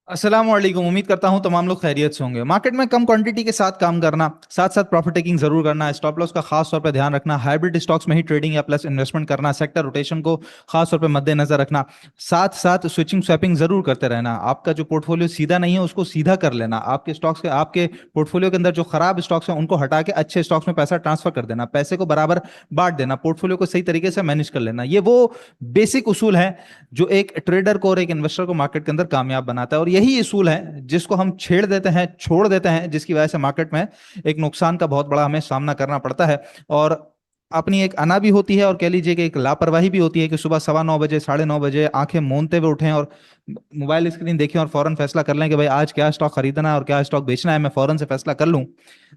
अस्सलाम वालेकुम। उम्मीद करता हूं तमाम लोग खैरियत से होंगे। मार्केट में कम क्वांटिटी के साथ काम करना, साथ साथ प्रॉफिट टेकिंग जरूर करना, स्टॉप लॉस का खास तौर पर ध्यान रखना, हाइब्रिड स्टॉक्स में ही ट्रेडिंग या प्लस इन्वेस्टमेंट करना, सेक्टर रोटेशन को खास तौर पर मद्देनजर रखना, साथ साथ स्विचिंग स्वैपिंग जरूर करते रहना। आपका जो पोर्टफोलियो सीधा नहीं है उसको सीधा कर लेना। आपके स्टॉक्स के आपके पोर्टफोलियो के अंदर जो खराब स्टॉक्स हैं उनको हटा के अच्छे स्टॉक्स में पैसा ट्रांसफर कर देना, पैसे को बराबर बांट देना, पोर्टफोलियो को सही तरीके से मैनेज कर लेना। ये वो बेसिक उसूल है जो एक ट्रेडर को और एक इन्वेस्टर को मार्केट के अंदर कामयाब बनाता है। और यही उसूल है जिसको हम छेड़ देते हैं, छोड़ देते हैं, जिसकी वजह से मार्केट में एक नुकसान का बहुत बड़ा हमें सामना करना पड़ता है। और अपनी एक अना भी होती है और कह लीजिए कि एक लापरवाही भी होती है कि सुबह 9:15 9:30 आंखें मूंदते हुए उठें और मोबाइल स्क्रीन देखें और फौरन फैसला कर लें कि भाई आज क्या स्टॉक खरीदना है और क्या स्टॉक बेचना है, मैं फौरन से फैसला कर लूं।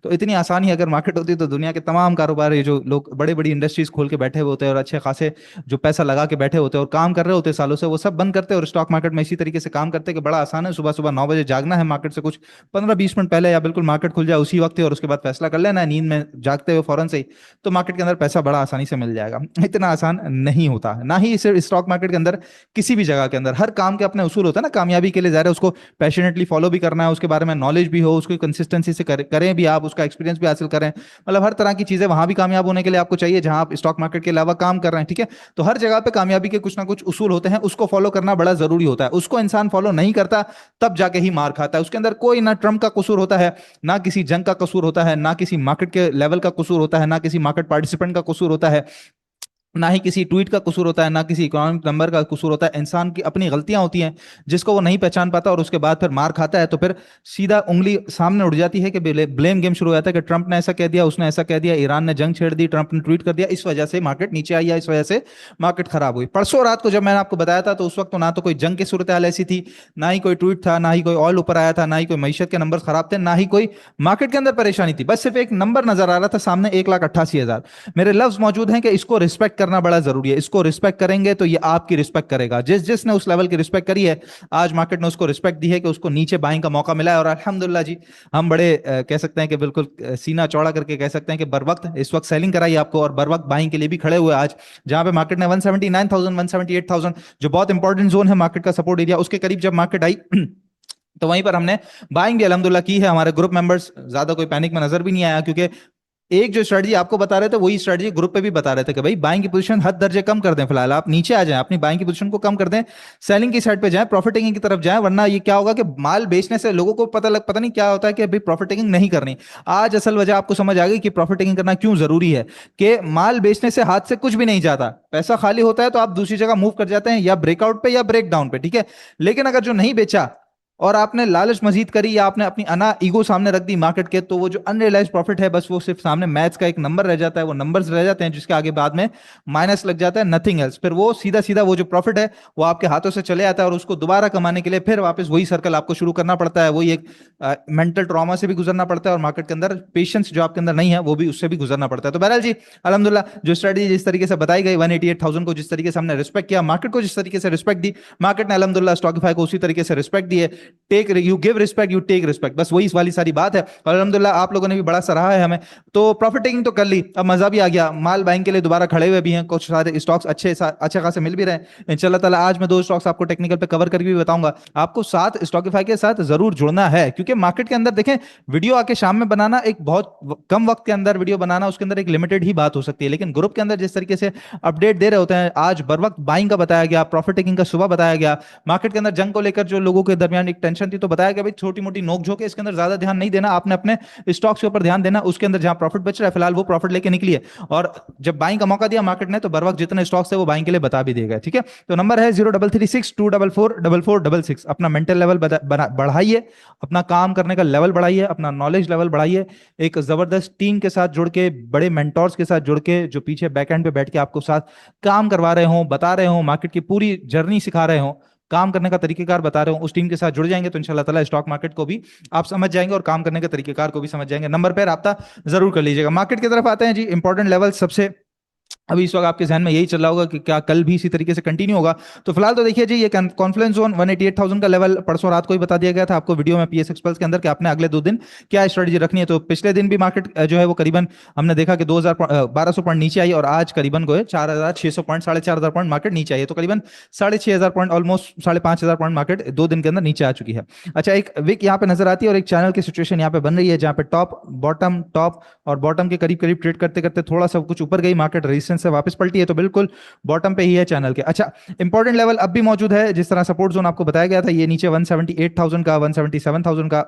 तो इतनी आसानी अगर मार्केट होती तो दुनिया के तमाम कारोबार, ये जो लोग बड़े बड़ी इंडस्ट्रीज खोल के बैठे हुए होते हैं और अच्छे खासे जो पैसा लगा के बैठे होते हैं और काम कर रहे होते हैं सालों से, वो सब बंद करते हैं और स्टॉक मार्केट में इसी तरीके से काम करते हैं कि बड़ा आसान है, सुबह सुबह 9 बजे जागना है, मार्केट से कुछ 15-20 मिनट पहले या बिल्कुल मार्केट खुल जाए उसी वक्त ही, और उसके बाद फैसला कर लेना है नींद में जागते हुए फौरन से ही। तो मार्केट के अंदर पैसा बड़ा आसानी से मिल जाएगा। इतना आसान नहीं होता, ना ही सिर्फ स्टॉक मार्केट के अंदर, किसी भी जगह के अंदर हर काम के अपने उसूल होता है ना। कामयाबी के लिए ज़ाहिर है उसको पैशनेटली फॉलो भी करना है, उसके बारे में नॉलेज भी हो, उसको कंसिस्टेंसी से करें भी आप, उसका एक्सपीरियंस भी हासिल करें। मतलब हर तरह की चीजें वहां भी कामयाब होने के लिए आपको चाहिए जहां आप स्टॉक मार्केट के अलावा काम कर रहे हैं, ठीक है। तो हर जगह पे कामयाबी के कुछ ना कुछ उसूल होते हैं, उसको फॉलो करना बड़ा जरूरी होता है। उसको इंसान फॉलो नहीं करता तब जाके ही मार खाता है। उसके अंदर कोई ना ट्रम्प का कसूर होता है, ना किसी जंग का कसूर होता है, ना किसी मार्केट के लेवल का कसूर होता है, ना किसी मार्केट पार्टिसिपेंट का कसूर होता है, ना ही किसी ट्वीट का कसूर होता है, ना किसी इकोनॉमिक नंबर का कसूर होता है। इंसान की अपनी गलतियां होती हैं जिसको वो नहीं पहचान पाता और उसके बाद फिर मार खाता है, तो फिर सीधा उंगली सामने उड़ जाती है कि ब्लेम गेम शुरू हो जाता है कि ट्रंप ने ऐसा कह दिया, उसने ऐसा कह दिया, ईरान ने जंग छेड़ दी, ट्रंप ने ट्वीट कर दिया, इस वजह से मार्केट नीचे आई या इस वजह से मार्केट खराब हुई। परसों रात को जब मैंने आपको बताया था तो उस वक्त तो ना तो कोई जंग की सूरत हाल ऐसी थी, ना ही कोई ट्वीट था, ना ही कोई ऑयल ऊपर आया था, ना ही कोई मैशत के नंबर खराब थे, ना ही कोई मार्केट के अंदर परेशानी थी। बस सिर्फ एक नंबर नजर आ रहा था सामने, 1,88,000। मेरे लफ्ज मौजूद हैं कि इसको रिस्पेक्ट करना बड़ा जरूरी है। इसको रिस्पेक्ट करेंगे तो ये आपकी रिस्पेक्ट करेगा। जिसने उस लेवल की रिस्पेक्ट करी है, आज मार्केट ने उसको रिस्पेक्ट दी है कि उसको नीचे बाइंग का मौका मिला है। और अल्हम्दुलिल्लाह जी, हम बड़े कह सकते हैं कि बिल्कुल सीना चौड़ा करके कह सकते हैं कि बर वक्त इस वक्त सेलिंग कराई आपको और बर वक्त बाइंग के लिए भी खड़े हुए आज, जहां पे मार्केट ने 179,000 178,000, जो बहुत इंपॉर्टेंट जोन है मार्केट का सपोर्ट एरिया, उसके करीब जब मार्केट आई तो वहीं पर हमने बाइंग भी अल्हम्दुलिल्लाह की है। हमारे ग्रुप मेंबर्स ज्यादा कोई पैनिक में नजर भी नहीं आया, क्योंकि एक जो स्ट्रेटजी आपको बता रहे थे वही स्ट्रेटजी ग्रुप पे भी बता रहे थे कि भाई बाइंग की पोजीशन हद दर्जे कम कर दें, फिलहाल आप नीचे आ जाएं, अपनी बाइंग की पोजीशन को कम कर दें, सेलिंग की साइड पे जाएं, प्रॉफिट टेकिंग की तरफ जाएं। वरना ये क्या होगा कि माल बेचने से लोगों को पता नहीं क्या होता है कि अभी प्रॉफिट टेकिंग नहीं करनी। आज असल वजह आपको समझ आ गई कि प्रॉफिट टेकिंग करना क्यों जरूरी है। कि माल बेचने से हाथ से कुछ भी नहीं जाता, पैसा खाली होता है तो आप दूसरी जगह मूव कर जाते हैं, या ब्रेकआउट पे या ब्रेक डाउन पे, ठीक है। लेकिन अगर जो नहीं बेचा और आपने लालच मजीद करी या आपने अपनी अना ईगो सामने रख दी मार्केट के, तो वो जो अनरियलाइज प्रॉफिट है बस वो सिर्फ सामने मैथ्स का एक नंबर रह जाता है, वो नंबर्स रह जाते हैं जिसके आगे बाद में माइनस लग जाता है, नथिंग एल्स। फिर वो सीधा सीधा वो जो प्रॉफिट है वो आपके हाथों से चले आता है और उसको दोबारा कमाने के लिए फिर वापस वही सर्कल आपको शुरू करना पड़ता है। वही एक मेंटल ट्रॉमा से भी गुजरना पड़ता है और मार्केट के अंदर पेशेंस जो आपके अंदर नहीं है वो भी, उससे भी गुजरना पड़ता है। तो बहरहाल जी, अल्हम्दुलिल्लाह जो स्ट्रेटजी जिस तरीके से बताई गई, 188,000 को जिस तरीके से हमने रिस्पेक्ट किया, मार्केट को जिस तरीके से रिस्पेक्ट दी, मार्केट ने अल्हम्दुलिल्लाह स्टॉकिफाई को उसी तरीके से रिस्पेक्ट दी है। Take you give respect, you take respect, बस वही वाली सारी बात है। और अल्हम्दुलिल्लाह आप लोगों ने भी बड़ा सराहा है हमें। तो प्रॉफिट टेकिंग तो कर ली, अब मजा भी आ गया, माल बाइंग के लिए दोबारा खड़े हुए भी हैं, कुछ सारे स्टॉक्स अच्छे खासे मिल भी रहे हैं इंशाल्लाह ताला। आज मैं दो स्टॉक्स आपको टेक्निकल पे कवर करके भी बताऊंगा। आपको साथ स्टॉकिफाई के साथ जरूर जुड़ना है, क्योंकि मार्केट के अंदर देखें, वीडियो आके शाम में बनाना एक बहुत कम वक्त के अंदर वीडियो बनाना, उसके अंदर एक लिमिटेड ही बात हो सकती है। लेकिन ग्रुप के अंदर जिस तरीके से अपडेट दे रहे होते हैं, आज बर वक्त बाइंग का बताया गया, प्रॉफिट टेकिंग का सुबह बताया गया, मार्केट के अंदर जंग को लेकर जो लोगों के दरमियान एक टेंशन थी तो बताया गया भाई छोटी मोटी नोक झोंक है, इसके अंदर ज्यादा ध्यान नहीं देना, आपने अपने स्टॉक्स के ऊपर ध्यान देना, उसके अंदर जहां प्रॉफिट बच रहा है फिलहाल वो प्रॉफिट लेके निकलिए। और जब बाइंग का मौका दिया मार्केट ने तो बर वक्त जितने स्टॉक्स थे वो बाइंग के लिए बता भी दिए गए, ठीक है। तो नंबर है 0336244466। अपना मेंटल लेवल बढ़ाइए, अपना काम करने का लेवल बढ़ाइए, अपना नॉलेज लेवल बढ़ाइए, एक जबरदस्त टीम के साथ जुड़ के, बड़े मेंटोर्स के साथ जुड़ के, जो पीछे बैक एंड पे बैठ के आपको साथ काम करवा रहे हो, बता रहे हो, मार्केट की पूरी जर्नी सिखा रहे हो, काम करने का तरीकेकार बता रहे हो, उस टीम के साथ जुड़ जाएंगे तो इंशाल्लाह ताला स्टॉक मार्केट को भी आप समझ जाएंगे और काम करने के तरीकेकार को भी समझ जाएंगे। नंबर पर रब्ता जरूर कर लीजिएगा। मार्केट की तरफ आते हैं जी। इंपॉर्टेंट लेवल सबसे अभी इस वक्त आपके ध्यान में यही चल रहा होगा कि क्या कल भी इसी तरीके से कंटिन्यू होगा। तो फिलहाल तो देखिए जी, ये कॉन्फ्लुएंस जोन 188,000 का लेवल परसों रात को ही बता दिया गया था आपको वीडियो में पीएस एक्सपर्ट्स के अंदर कि आपने अगले 2 दिन क्या स्ट्रेटजी रखनी है। तो पिछले दिन भी मार्केट जो है वो करीबन हमने देखा कि 1200 पॉइंट नीचे आई, और आज करीबन को 4,600 पॉइंट, 4,500 पॉइंट मार्केट नीचे आई है। तो करीबन 6,500 पॉइंट, ऑलमोस्ट 5,500 पॉइंट मार्केट 2 दिन के अंदर नीचे आ चुकी है। अच्छा, एक विक यहाँ पे नजर आती है और एक चैनल की सिचुएशन यहाँ पे बन रही है, जहाँ पे टॉप और बॉटम के करीब करीब ट्रेड करते करते थोड़ा सा कुछ ऊपर गई मार्केट, रेजिस्टेंस से वापस पलटी है, तो बिल्कुल बॉटम पे ही है चैनल के। अच्छा, इंपॉर्टेंट लेवल अब भी मौजूद है, जिस तरह सपोर्ट जोन आपको बताया गया था, ये नीचे 178,000 का, 177,000 का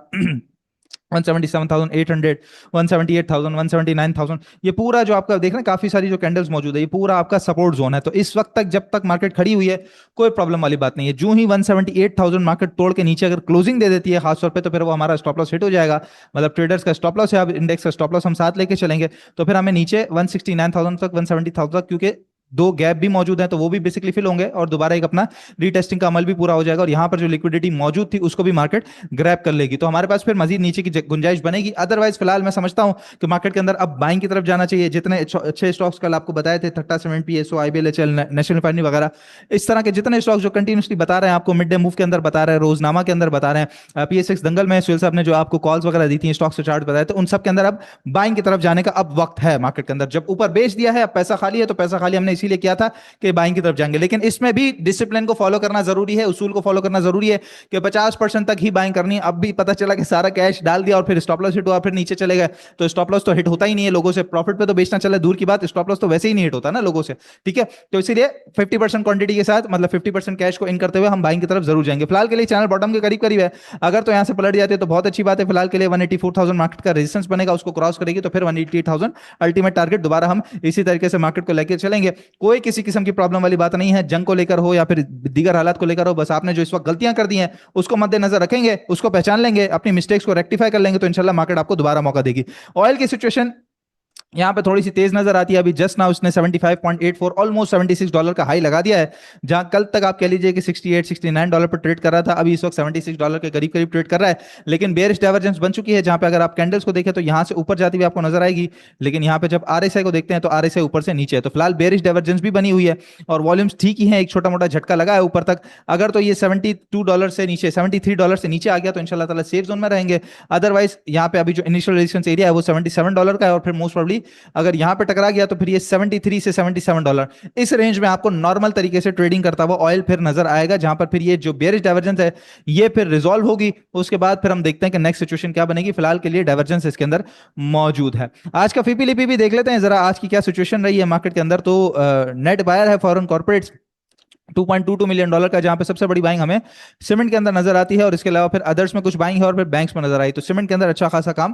177,800, 178,000, 179,000, ये पूरा जो आपका देख रहे हैं काफी सारी जो कैंडल्स मौजूद है, ये पूरा आपका सपोर्ट जोन है। तो इस वक्त तक जब तक मार्केट खड़ी हुई है कोई प्रॉब्लम वाली बात नहीं है। जो ही 178,000 मार्केट तोड़ के नीचे अगर क्लोजिंग दे देती है खासतौर पे, तो फिर वो हमारा स्टॉप लॉस हिट हो जाएगा। मतलब ट्रेडर्स का स्टॉप लॉस है, अब इंडेक्स का स्टॉप लॉस हम साथ लेके चलेंगे, तो फिर हमें नीचे 169,000 तक, 170,000 तक, क्योंकि दो गैप भी मौजूद है तो वो भी बेसिकली फिल होंगे, और दोबारा एक अपना रीटेस्टिंग का अमल भी पूरा हो जाएगा, और यहां पर जो लिक्विडिटी मौजूद थी उसको भी मार्केट ग्रैब कर लेगी, तो हमारे पास फिर मजीद नीचे की गुंजाइश बनेगी। अदरवाइज फिलहाल मैं समझता हूं कि मार्केट के अंदर अब बाइंग की तरफ जाना चाहिए। जितने अच्छे स्टॉक्स कल आपको बताए थे, थट्टा सीमेंट, पीएसओ, आईबीएलएचएल, नेशनल रिफाइनरी वगैरह, इस तरह के जितने स्टॉक्स जो कंटिन्यूसली बता रहे हैं आपको, मिड डे मूव के अंदर बता रहे हैं, रोजनामा के अंदर बता रहे हैं, पीएसएक्स दंगल में सुहेल साहब ने जो आपको कॉल्स वगैरह दी थी, स्टॉक्स से चार्ट बताए थे, उन सब के अंदर अब बाइंग की तरफ जाने का अब वक्त है मार्केट के अंदर। जब ऊपर बेच दिया है, अब पैसा खाली है, तो पैसा खाली हमने इसीलिए किया था कि बाइंग की तरफ जाएंगे, लेकिन इसमें भी डिसिप्लिन को फॉलो करना जरूरी है, उसूल को फॉलो करना जरूरी है कि 50% तक ही बाइंग करनी है। अब भी पता चला कि सारा कैश डाल दिया और फिर स्टॉप लॉस हिट हुआ, फिर नीचे चले गए, तो स्टॉप लॉस तो हिट होता ही नहीं है लोगों से, प्रॉफिट पे तो बेचना चले दूर की बात, स्टॉप लॉस तो वैसे ही नहीं हिट होता ना लोगों से, ठीक है। तो इसीलिए 50% क्वांटिटी के साथ, मतलब 50% कैश को इन करते हुए हम बाइंग की तरफ जरूर जाएंगे। फिलहाल के लिए चैनल बॉटम के करीब करीब है, अगर तो यहां से पलट जाते तो बहुत अच्छी बात है। फिलहाल के लिए 184,000 मार्केट का रेजिस्टेंस बनेगा, उसको क्रॉस करेगी तो फिर 188,000 अल्टीमेट टारगेट, दोबारा हम इसी तरीके से मार्केट को लेकर चलेंगे। कोई किसी किस्म की प्रॉब्लम वाली बात नहीं है, जंग को लेकर हो या फिर दीगर हालात को लेकर हो, बस आपने जो इस वक्त गलतियां कर दी हैं उसको मद्देनजर रखेंगे, उसको पहचान लेंगे, अपनी मिस्टेक्स को रेक्टिफाई कर लेंगे, तो इंशाल्लाह मार्केट आपको दोबारा मौका देगी। ऑयल की सिचुएशन यहाँ पे थोड़ी सी तेज नजर आती है, अभी जस्ट ना उसने 75.84, ऑलमोस्ट $76 का हाई लगा दिया है, जहां कल तक आप कह लीजिए कि $68-69 पर ट्रेड कर रहा था, अभी इस वक्त $76 के करीब करीब ट्रेड कर रहा है। लेकिन बेयरिश डाइवर्जेंस बन चुकी है, जहां पे अगर आप कैंडल्स को देखें तो यहां से ऊपर जाती हुई आपको नजर आएगी, लेकिन यहाँ पे जब आरएसआई को देखते हैं तो आरएसआई ऊपर से नीचे है, तो फिलहाल बेयरिश डाइवर्जेंस भी बनी हुई है और वॉल्यूम्स ठीक ही है, एक छोटा मोटा झटका लगा है ऊपर तक। अगर तो ये $72 से नीचे, $73 से नीचे आ गया तो इंशाल्लाह ताला सेफ जोन में रहेंगे। अदरवाइज यहाँ पे अभी जो इनिशियल रेजिस्टेंस एरिया है वो $77 का है, और फिर मोस्ट प्रोबेबली अगर यहाँ पे टकरा गया तो फिर ये 73 से $77 इस रेंज में आपको नॉर्मल तरीके से ट्रेडिंग करता हुआ ऑयल फिर नजर आएगा, जहां पर फिर ये जो बेयरिश डाइवर्जेंस है ये फिर रिजॉल्व होगी। उसके बाद फिर हम देखते हैं कि नेक्स्ट सिचुएशन क्या बनेगी। फिलहाल के लिए डाइवर्जेंस इसके अंदर मौजूद है। आज का फीपी लिपि भी देख लेते हैं जरा, आज की क्या सिचुएशन रही है मार्केट के अंदर। तो नेट बायर है फॉरेन कॉर्पोरेट्स $2.22 मिलियन का, जहां पे सबसे बड़ी बाइंग हमें सीमेंट के अंदर नजर आती है, और इसके अलावा फिर अदर्स में कुछ बाइंग है और फिर बैंक्स में नजर आई। तो सीमेंट के अंदर अच्छा खासा काम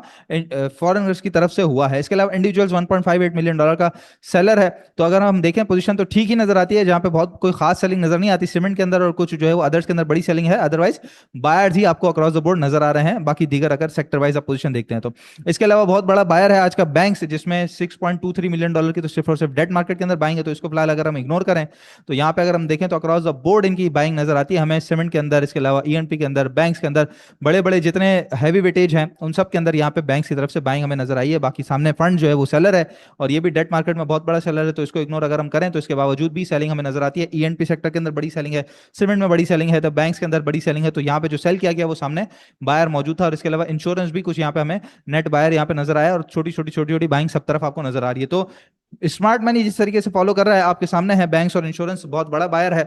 फॉरेनर्स की तरफ से हुआ है। इसके अलावा इंडिविजुअल्स $1.58 मिलियन का सेलर है। तो अगर हम देखें पोजीशन तो ठीक ही नजर आती है, जहां पे बहुत कोई खास सेलिंग नजर नहीं आती सीमेंट के अंदर, और कुछ जो है वो अदर्स के अंदर बड़ी सेलिंग है। अदरवाइज बायर्स ही आपको अक्रॉस द बोर्ड नजर आ रहे हैं, बाकी दीगर अगर सेक्टर वाइज आप पोजीशन देखते हैं तो। इसके अलावा बहुत बड़ा बायर है आज का बैंक्स, जिसमें $6.23 मिलियन की तो सिर्फ और सिर्फ डेट मार्केट के अंदर बाइंग है, तो इसको फिलहाल अगर हम इग्नोर करें तो यहाँ पे अगर हम देखें तो अक्रॉस द बोर्ड इनकी बाइंग नजर आती है हमें सीमेंट के अंदर, इसके अलावा ईएनपी के अंदर, बैंक्स के अंदर, बड़े बड़े जितने हैवी वेटेज हैं उन सब के अंदर यहाँ पे बैंक्स की तरफ से बाइंग हमें नजर आई है। बाकी सामने फंड जो है वो सेलर है, और ये भी डेट मार्केट में बहुत बड़ा सेलर है, तो इसको इग्नोर अगर हम करें तो इसके बावजूद भी सेलिंग हमें नजर आती है। ईएनपी सेक्टर के अंदर बड़ी सेलिंग है, सीमेंट में बड़ी सेलिंग है, तो बैंक्स के अंदर बड़ी सेलिंग है। तो यहाँ पे जो सेल किया गया वो सामने बायर मौजूद था, और इसके अलावा इंश्योरेंस भी कुछ यहाँ पे हमें नेट बायर यहाँ पे नजर आया, और छोटी छोटी छोटी छोटी बाइंग सब तरफ आपको नजर आ रही है। तो स्मार्ट मनी जिस तरीके से फॉलो कर रहा है आपके सामने है, बैंक्स और इंश्योरेंस बहुत बड़ा बायर है,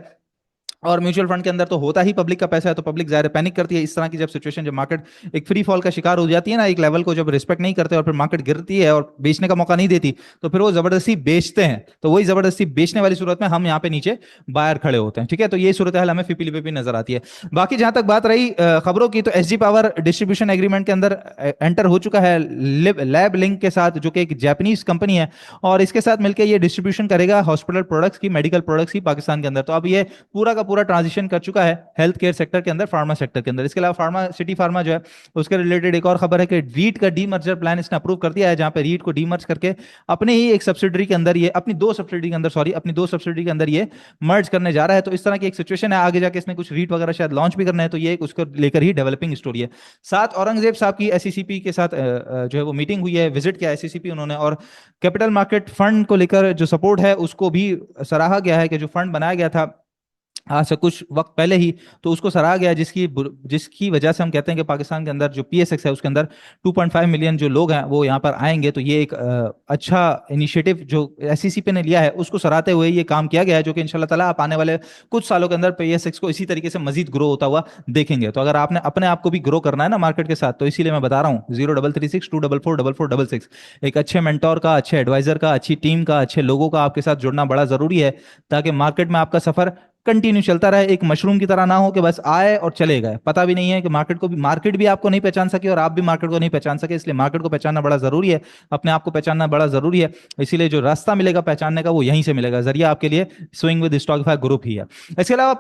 और म्यूचुअल फंड के अंदर तो होता ही पब्लिक का पैसा है, तो पब्लिक ज़ाहिर पैनिक करती है। इस तरह की जब सिचुएशन, जब मार्केट एक फ्री फॉल का शिकार हो जाती है ना, एक लेवल को जब रिस्पेक्ट नहीं करते और फिर मार्केट गिरती है और बेचने का मौका नहीं देती, तो फिर वो जबरदस्ती बेचते हैं। तो वही जबरदस्ती बेचने वाली सूरत में हम यहाँ पे नीचे बाहर खड़े होते हैं, ठीक है। तो ये सूरत हाल हमें फीपीली पे नजर आती है। बाकी जहां तक बात रही खबरों की, तो एसजी पावर डिस्ट्रीब्यूशन एग्रीमेंट के अंदर एंटर हो चुका है लैब लिंक के साथ, जो कि एक जापानीज कंपनी है, और इसके साथ मिलकर ये डिस्ट्रीब्यूशन करेगा हॉस्पिटल प्रोडक्ट्स की, मेडिकल प्रोडक्ट्स की पाकिस्तान के अंदर। तो अब ये पूरा का पूरा ट्रांजिशन कर चुका है हेल्थ केयर सेक्टर के अंदर, फार्मा सेक्टर के अंदर। इसके अलावा फार्मा सिटी फार्मा जो है उसके रिलेटेड एक और खबर है कि रीट का डीमर्जर प्लान इसने अप्रूव कर दिया है, जहां पे रीट को डीमर्ज करके अपने ही एक सब्सिडरी के अंदर ये अपनी दो सब्सिडरी के अंदर सॉरी अपनी दो सब्सिडरी के अंदर ये मर्ज करने जा रहा है। तो इस तरह की एक सिचुएशन है, आगे जाके इसने कुछ रीट वगैरह शायद लॉन्च भी करना है, तो ये एक उसको लेकर ही डेवलपिंग स्टोरी है। साथ औरंगजेब साहब की एससीसीपी के साथ जो है वो मीटिंग हुई है, विजिट किया एससीसीपी उन्होंने, और कैपिटल मार्केट फंड को लेकर जो सपोर्ट है उसको भी सराहा गया है कि जो फंड बनाया गया था आज से कुछ वक्त पहले ही, तो उसको सराहा गया, जिसकी वजह से हम कहते हैं कि पाकिस्तान के अंदर जो पीएसएक्स है उसके अंदर 2.5 मिलियन जो लोग हैं वो यहाँ पर आएंगे। तो ये एक अच्छा इनिशिएटिव जो एससीसीपी ने लिया है उसको सराहते हुए ये काम किया गया है, जो कि इंशाल्लाह ताला आप आने वाले कुछ सालों के अंदर पीएसएक्स को इसी तरीके से मजीद ग्रो होता हुआ देखेंगे। तो अगर आपने अपने आप को भी ग्रो करना है ना मार्केट के साथ, तो इसीलिए मैं बता रहा हूँ 0336244466 एक अच्छे मेंटोर का, अच्छे एडवाइजर का, अच्छी टीम का, अच्छे लोगों का आपके साथ जुड़ना बड़ा जरूरी है, ताकि मार्केट में आपका सफर कंटिन्यू चलता रहे, एक मशरूम की तरह ना हो कि बस आए और चले गए। पता भी नहीं है कि मार्केट भी आपको नहीं पहचान सके और आप भी मार्केट को नहीं पहचान सके, इसलिए मार्केट को पहचानना बड़ा जरूरी है, अपने आप को पहचानना बड़ा जरूरी है। इसीलिए जो रास्ता मिलेगा पहचानने का वो यहीं से मिलेगा, जरिया आपके लिए स्विंग विद स्टॉकफाई ग्रुप ही है। इसके अलावा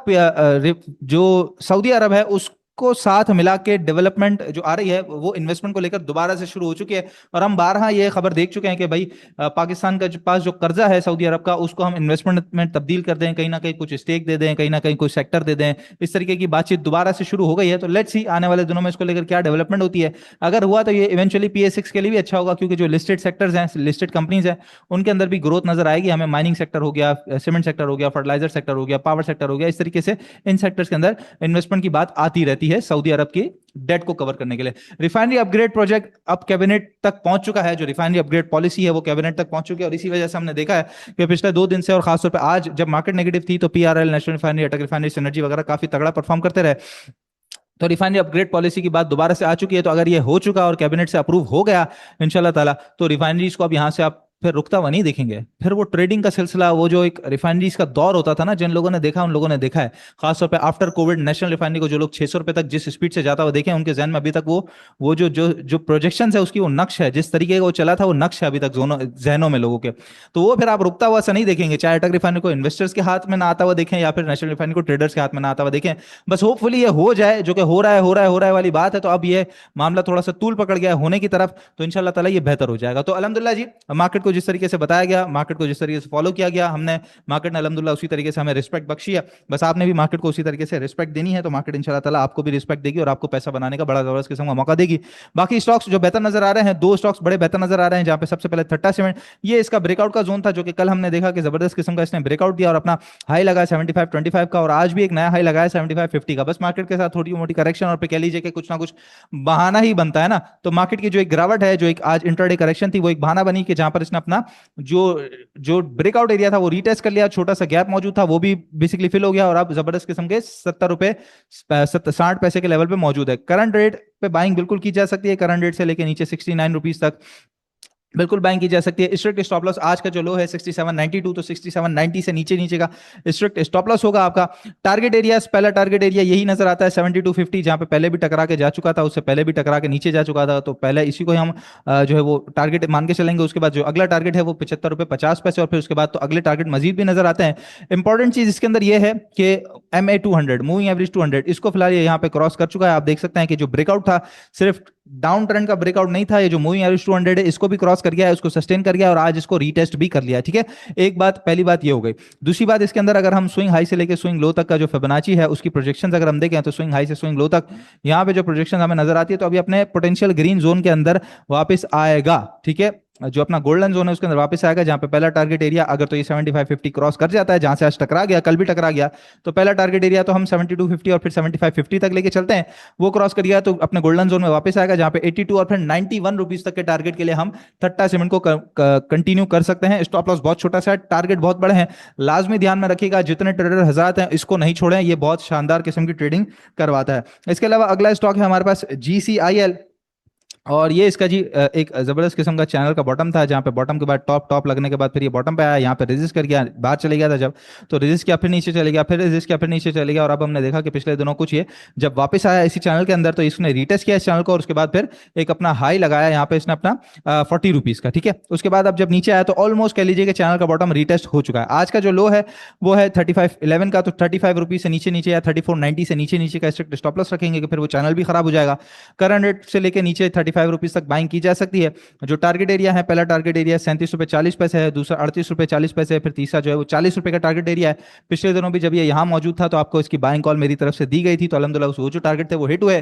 जो सऊदी अरब है उस को साथ मिला के डेवलपमेंट जो आ रही है वो इन्वेस्टमेंट को लेकर दोबारा से शुरू हो चुकी है, और हम बारहा ये खबर देख चुके हैं कि भाई पाकिस्तान का पास जो कर्जा है सऊदी अरब का उसको हम इन्वेस्टमेंट में तब्दील कर दें, कहीं ना कहीं कुछ स्टेक दे दें, कहीं ना कहीं कोई सेक्टर दे दें, इस तरीके की बातचीत दोबारा से शुरू हो गई है। तो लेट्स सी आने वाले दिनों में इसको लेकर क्या डेवलपमेंट होती है। अगर हुआ तो ये इवेंचुअली पीएस6 के लिए भी अच्छा होगा, क्योंकि जो लिस्टेड सेक्टर्स हैं, लिस्टेड कंपनीज हैं, उनके अंदर भी ग्रोथ नजर आएगी हमें। माइनिंग सेक्टर हो गया, सीमेंट सेक्टर हो गया, फर्टिलाइजर सेक्टर हो गया, पावर सेक्टर हो गया, इस तरीके से इन सेक्टर्स के अंदर इन्वेस्टमेंट की बात आती रहती है सऊदी अरब की डेट को कवर करने के लिए। रिफाइनरी अपग्रेड प्रोजेक्ट अब कैबिनेट तक पहुंच चुका है, जो रिफाइनरी अपग्रेड पॉलिसी है वो कैबिनेट तक पहुंच चुकी है, और इसी वजह से हमने देखा है कि पिछले 2 दिन से और खासतौर पे आज जब मार्केट नेगेटिव थी तो पीआरएल, नेशनल रिफाइनरी, अटक रिफाइनरी, सिनर्जी वगैरह काफी तगड़ा परफॉर्म करते रहे। तो रिफाइनरी अपग्रेड पॉलिसी की बात दोबारा से आ चुकी है, तो अगर ये हो चुका और कैबिनेट से अप्रूव हो गया इंशाल्लाह ताला, तो रिफाइनरीज को अब यहां से आप फिर रुकता हुआ नहीं देखेंगे। फिर वो ट्रेडिंग का सिलसिला, वो जो एक रिफाइनरीज का दौर होता था ना, जिन लोगों ने देखा उन लोगों ने देखा है, खासतौर पे आफ्टर कोविड नेशनल रिफाइनरी को जो लोग 600 रुपए तक जिस स्पीड से जाता हुआ देखे, उनके जहन में अभी तक वो जो जो जो प्रोजेक्शन है उसकी वो नक्श है, जिस तरीके का वो चला था वो नक्श है अभी तक जहनों में लोगों के। तो वो फिर आप रुकता हुआ ऐसा नहीं देखेंगे, चाहे अटक रिफाइनरी को इन्वेस्टर्स के हाथ में ना आता हुआ देखें या फिर नेशनल रिफाइनरी को ट्रेडर्स के हाथ में ना आता हुआ देखें। बस होपफुली ये हो जाए, जो कि हो रहा है हो रहा है हो रहा है वाली बात है। तो अब ये मामला थोड़ा सा तूल पकड़ गया है होने की तरफ, तो इंशाल्लाह ताला ये बेहतर हो जाएगा। तो अल्हम्दुलिल्लाह जी, मार्केट को जिस तरीके से बताया गया, मार्केट को जिस तरीके से फॉलो किया गया हमने, मार्केट ने अल्हम्दुलिल्लाह उसी तरीके से हमें रिस्पेक्ट बख्शी है। बस आपने भी मार्केट को उसी तरीके से रिस्पेक्ट देनी है, तो मार्केट इंशाल्लाह ताला आपको भी रिस्पेक्ट देगी और आपको पैसा बनाने का बड़ा जबरदस्त किस्म का मौका देगी। बाकी स्टॉक्स जो बेहतर नजर आ रहे हैं, 2 स्टॉक्स बड़े बेहतर नजर आ रहे हैं, जहां पे सबसे पहले थट्टा सीमेंट, ये इसका ब्रेकआउट का जोन था, जो कि कल हमने देखा कि जबरदस्त किस्म का इसने ब्रेकआउट दिया और अपना हाई लगा 75.25 का, और आज भी एक नया हाई लगाया 75.50 का। बस मार्केट के साथ थोड़ी मोटी करेक्शन, और पे कह लीजिए कि कुछ ना कुछ बहाना ही बनता है ना, तो मार्केट की जो एक गिरावट है, जो एक आज इंट्राडे करेक्शन थी, वो एक बहाना बनी कि जहां पर इसने अपना जो जो ब्रेकआउट एरिया था वो रीटेस्ट कर लिया, छोटा सा गैप मौजूद था वो भी बेसिकली फिल हो गया, और अब जबरदस्त किस्म के 70 रुपए 60 पैसे के लेवल पे मौजूद है। करंट रेट पे बाइंग बिल्कुल की जा सकती है, करंट रेट से लेके नीचे 69 रुपीज तक बिल्कुल बाइंग की जा सकती है। स्ट्रिक्ट स्टॉप लॉस आज का जो लो है 67.92, तो 67.90 से नीचे नीचे का स्ट्रिक्ट स्टॉप लॉस होगा आपका। टारगेट एरिया, पहला टारगेट एरिया यही नजर आता है 7250, जहां पे पहले भी टकरा के जा चुका था, उससे पहले भी टकरा के नीचे जा चुका था, तो पहले इसी को हम जो है वो टारगेट मान के चलेंगे। उसके बाद जो अगला टारगेट है वो 75 रुपए 50 पैसे, और फिर उसके बाद तो अगले टारगेट मजीद भी नजर आते हैं। इंपॉर्टेंट चीज इसके अंदर यह है कि MA200 मूविंग एवरेज 200 इसको फिलहाल ये यहाँ पे क्रॉस कर चुका है। आप देख सकते हैं कि जो ब्रेकआउट था सिर्फ डाउन ट्रेंड का ब्रेकआउट नहीं था, ये जो मूविंग एवरेज 200 है इसको भी क्रॉस कर गया है, उसको सस्टेन कर गया और आज इसको रीटेस्ट भी कर लिया। ठीक है, एक बात, पहली बात ये हो गई। दूसरी बात, इसके अंदर अगर हम स्विंग हाई से लेकर स्विंग लो तक का जो फिबोनाची है उसकी प्रोजेक्शंस अगर हम देखें, तो स्विंग हाई से स्विंग लो तक यहाँ पे जो प्रोजेक्शन हमें नजर आती है, तो अभी अपने पोटेंशियल ग्रीन जोन के अंदर वापस आएगा। ठीक है, जो अपना गोल्डन जोन है उसके अंदर वापस आएगा, जहां पे पहला टारगेट एरिया अगर तो ये 7550 क्रॉस कर जाता है, जहां से आज टकरा गया, कल भी टकरा गया, तो पहला टारगेट एरिया तो हम 7250 और फिर 7550 तक लेके चलते हैं, वो क्रॉस कर गया तो अपने गोल्डन जोन में वापस आएगा, जहां पे 82 और फिर 91 रुपीज तक के टारगेट के लिए हम थट्टा सीमेंट को कंटिन्यू कर सकते हैं। स्टॉप लॉस बहुत छोटा सा है, टारगेट बहुत बड़े हैं, लाजमी ध्यान में रखिएगा। जितने ट्रेडर हजरात हैं इसको नहीं छोड़ें, ये बहुत शानदार किस्म की ट्रेडिंग करवाता है। इसके अलावा अगला स्टॉक है हमारे पास GCIL। और ये इसका जी एक जबरदस्त किस्म का चैनल का बॉटम था, जहाँ पे बॉटम के बाद टॉप, टॉप लगने के बाद फिर ये बॉटम पे आया, यहाँ पे रेजिस्ट कर गया, बाहर चले गया था जब, तो रेजिस्ट किया फिर नीचे चले गया, फिर रेजिस्ट किया फिर नीचे चले गया, और अब हमने देखा कि पिछले दिनों कुछ ये जब वापस आया इसी चैनल के अंदर, तो इसने रीटेस्ट किया इस चैनल को, और उसके बाद फिर एक अपना हाई लगाया यहाँ पे इसने अपना 40 रुपीज का, ठीक है। उसके बाद अब जब नीचे आया तो ऑलमोस्ट कह लीजिए कि चैनल का बॉटम रीटेस्ट हो चुका है। आज का जो लो है वो है 35.11 का, तो 35 रुपीज से नीचे नीचे या 34.90 से नीचे नीचे का स्ट्रिक्ट स्टॉप लॉस रखेंगे कि फिर वो चैनल भी खराब हो जाएगा। करंट रेट से लेके नीचे 35 रुपीज तक बाइंग की जा सकती है। जो टारगेट एरिया है, पहला टारगेट एरिया 37 रुपये 40 पैसे है, दूसरा 38 रुपये 40 पैसे है, फिर तीसरा जो है वो 40 रुपये का टारगेट एरिया है। पिछले दिनों भी जब ये यहाँ मौजूद था तो आपको इसकी बाइंग कॉल मेरी तरफ से दी गई थी, तो अल्हम्दुलिल्लाह वो जो टारगेट थे वो हिट हुए,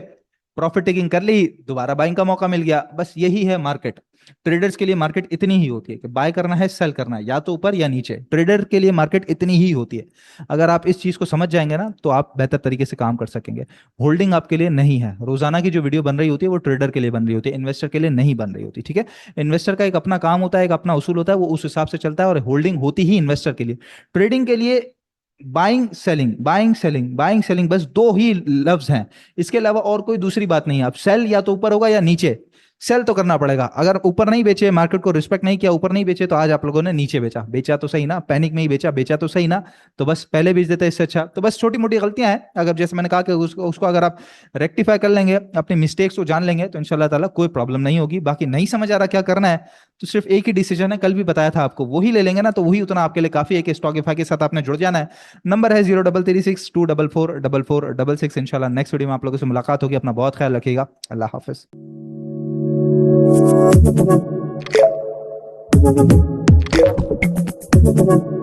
प्रॉफिट टेकिंग कर ली, दोबारा बाइंग का मौका मिल गया। बस यही है मार्केट। ट्रेडर्स के लिए मार्केट इतनी ही होती है कि बाय करना है, सेल करना है, या तो ऊपर या नीचे। ट्रेडर के लिए मार्केट इतनी ही होती है। अगर आप इस चीज को समझ जाएंगे ना तो आप बेहतर तरीके से काम कर सकेंगे। होल्डिंग आपके लिए नहीं है। रोजाना की जो वीडियो बन रही होती है वो ट्रेडर के लिए बन रही होती है, इन्वेस्टर के लिए नहीं बन रही होती, ठीक है। इन्वेस्टर का एक अपना काम होता है, एक अपना उसूल होता है, वो उस हिसाब से चलता है, और होल्डिंग होती ही इन्वेस्टर के लिए। ट्रेडिंग के लिए buying selling, buying selling, buying selling, बस दो ही लफ्ज हैं। इसके अलावा और कोई दूसरी बात नहीं है। आप सेल या तो ऊपर होगा या नीचे, सेल तो करना पड़ेगा। अगर ऊपर नहीं बेचे, मार्केट को रिस्पेक्ट नहीं किया, ऊपर नहीं बेचे, तो आज आप लोगों ने नीचे बेचा, बेचा तो सही ना, पैनिक में ही बेचा, बेचा तो सही ना। तो बस पहले बेच देते इससे अच्छा। तो बस छोटी मोटी गलतियां हैं, अगर जैसे मैंने कहा कि उसको अगर आप रेक्टिफाई कर लेंगे, अपनी मिस्टेक्स को जान लेंगे, तो इंशाल्लाह ताला कोई प्रॉब्लम नहीं होगी। बाकी नहीं समझ आ रहा क्या करना है, तो सिर्फ एक ही डिसीजन है, कल भी बताया था आपको, वही ले लेंगे ना, तो वही उतना आपके लिए काफी है कि स्टॉकिफाई के साथ आपने जुड़ जाना है। नंबर है 0336244466। इंशाल्लाह नेक्स्ट वीडियो में आप लोगों से मुलाकात होगी। अपना बहुत ख्याल रखिएगा। अल्लाह हाफिज। Thank you.